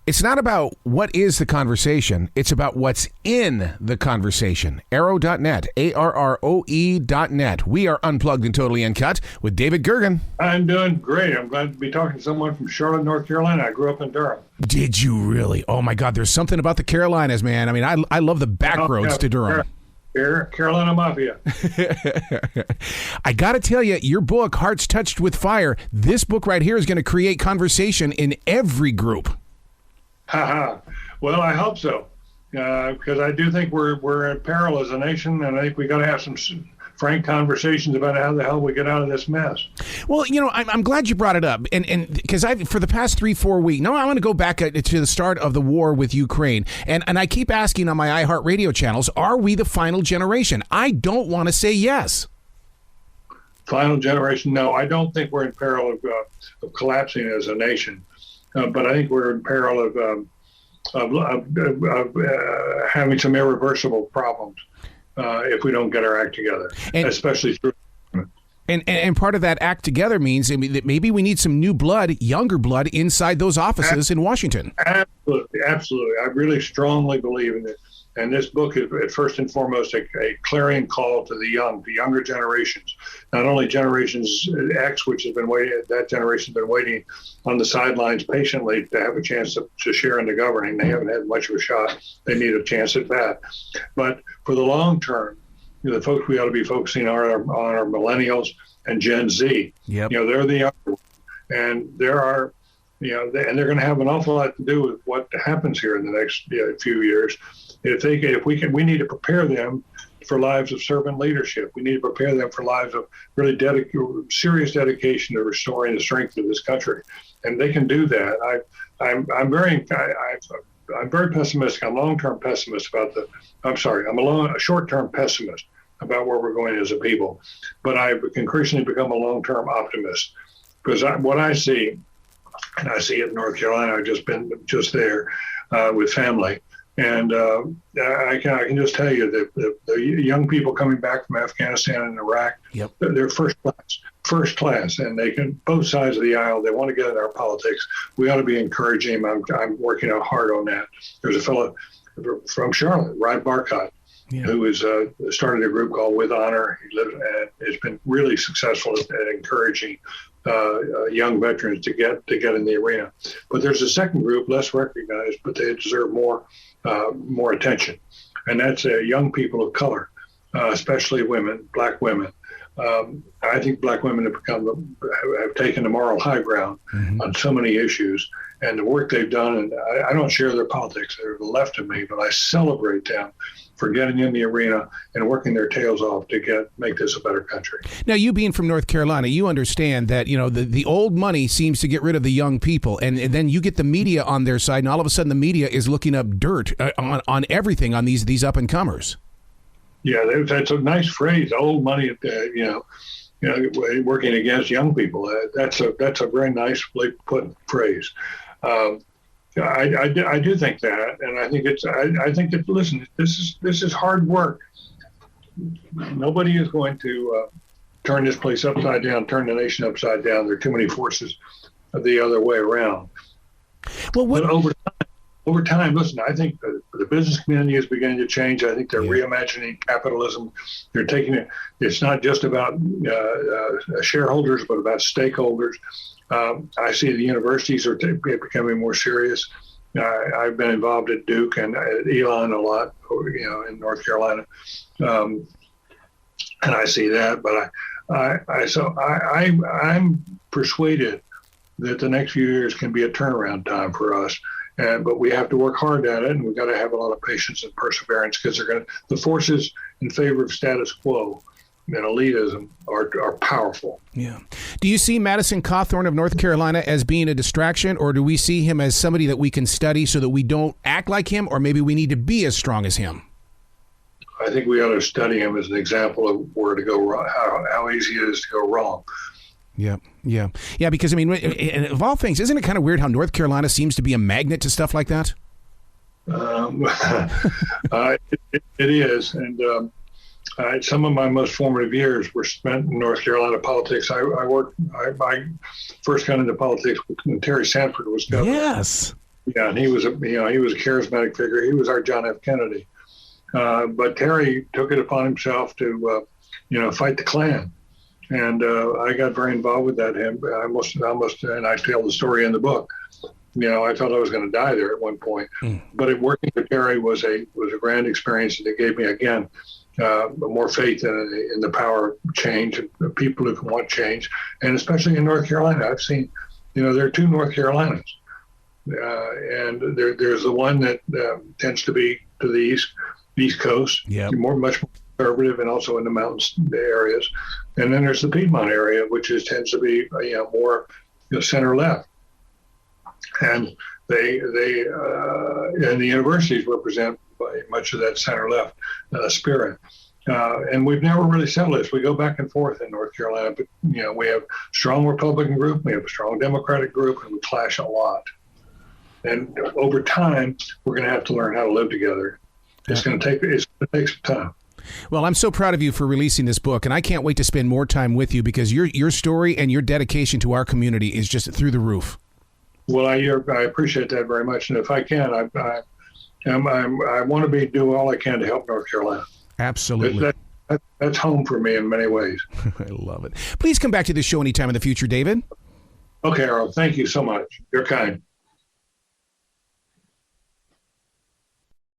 It's not about what is the conversation. It's about what's in the conversation. Arrow.net, ARROE.net. We are unplugged and totally uncut with David Gergen. I'm doing great. I'm glad to be talking to someone from Charlotte, North Carolina. I grew up in Durham. Did you really? Oh, my God. There's something about the Carolinas, man. I mean, I love the back roads to Durham. Carolina Mafia. I got to tell you, your book, Hearts Touched with Fire, this book right here is going to create conversation in every group. Well, I hope so, because I do think we're in peril as a nation, and I think we got to have some frank conversations about how the hell we get out of this mess. Well, you know, I'm glad you brought it up, and because for the past 3-4 weeks, I want to go back to the start of the war with Ukraine, and I keep asking on my iHeartRadio channels, are we the final generation? I don't want to say yes. Final generation? No, I don't think we're in peril of collapsing as a nation. But I think we're in peril of having some irreversible problems if we don't get our act together, especially through. And part of that act together means that maybe we need some new blood, younger blood, inside those offices in Washington. Absolutely, absolutely. I really strongly believe in it. And this book is first and foremost a clarion call to the younger generations. Not only generations X, which has been waiting, that generation's been waiting on the sidelines patiently to have a chance to share in the governing. They haven't had much of a shot. They need a chance at that. But for the long term, the folks we ought to be focusing on are millennials and Gen Z. Yep. They're the younger, and there are, and they're going to have an awful lot to do with what happens here in the next few years. We need to prepare them for lives of servant leadership. We need to prepare them for lives of really serious dedication to restoring the strength of this country, and they can do that. I'm very pessimistic. I'm a long-term pessimist about I'm a short-term pessimist about where we're going as a people, but I've increasingly become a long-term optimist because what I see, and I see it in North Carolina. I've just been there with family. And I can just tell you that the young people coming back from Afghanistan and Iraq, yep, they're first class, and they can both sides of the aisle. They want to get in our politics. We ought to be encouraging them. I'm working out hard on that. There's a fellow from Charlotte, Rod Barcott, who has started a group called With Honor. He lives and has been really successful at encouraging young veterans to get in the arena. But there's a second group, less recognized, but they deserve more attention, and that's young people of color, especially women, black women. I think black women have taken the moral high ground on so many issues, and the work they've done. And I don't share their politics; they're the left of me, but I celebrate them for getting in the arena and working their tails off to make this a better country. Now, you being from North Carolina, you understand that the old money seems to get rid of the young people, and then you get the media on their side, and all of a sudden the media is looking up dirt on everything on these up and comers. Yeah, that's a nice phrase. Old money, working against young people. That's a very nicely put phrase. I do think that, and I think that listen, this is hard work. Nobody is going to turn this place upside down, turn the nation upside down. There are too many forces the other way around. Well, but over time, listen, I think the business community is beginning to change. I think they're reimagining capitalism. They're taking it. It's not just about shareholders, but about stakeholders. I see the universities are becoming more serious. I've been involved at Duke and at Elon a lot, in North Carolina, and I see that. But I'm persuaded that the next few years can be a turnaround time for us. But we have to work hard at it, and we've got to have a lot of patience and perseverance because the forces in favor of status quo and elitism are powerful. Yeah. Do you see Madison Cawthorn of North Carolina as being a distraction, or do we see him as somebody that we can study so that we don't act like him, or maybe we need to be as strong as him? I think we ought to study him as an example of where to go wrong, how easy it is to go wrong. Yeah. Because, I mean, of all things, isn't it kind of weird how North Carolina seems to be a magnet to stuff like that? It is. And some of my most formative years were spent in North Carolina politics. I first got into politics when Terry Sanford was governor. Yes. Yeah, and he was a charismatic figure. He was our John F. Kennedy. But Terry took it upon himself to, fight the Klan. And I got very involved with that. I almost, and I tell the story in the book. I thought I was going to die there at one point. But working with Terry was a grand experience, and it gave me again more faith in the power of change and people who can want change, and especially in North Carolina. I've seen, there are two North Carolinas, and there's the one that tends to be to the East Coast, much more conservative, and also in the mountains areas, and then there's the Piedmont area, which tends to be more center left. And they and the universities represent much of that center left spirit. And we've never really settled this. We go back and forth in North Carolina, but we have a strong Republican group, we have a strong Democratic group, and we clash a lot. And over time, we're going to have to learn how to live together. It's going to take some time. Well, I'm so proud of you for releasing this book, and I can't wait to spend more time with you because your story and your dedication to our community is just through the roof. Well, I appreciate that very much, and if I can, I want to do all I can to help North Carolina. Absolutely. That's home for me in many ways. I love it. Please come back to this show anytime in the future, David. Okay, Earl. Thank you so much. You're kind.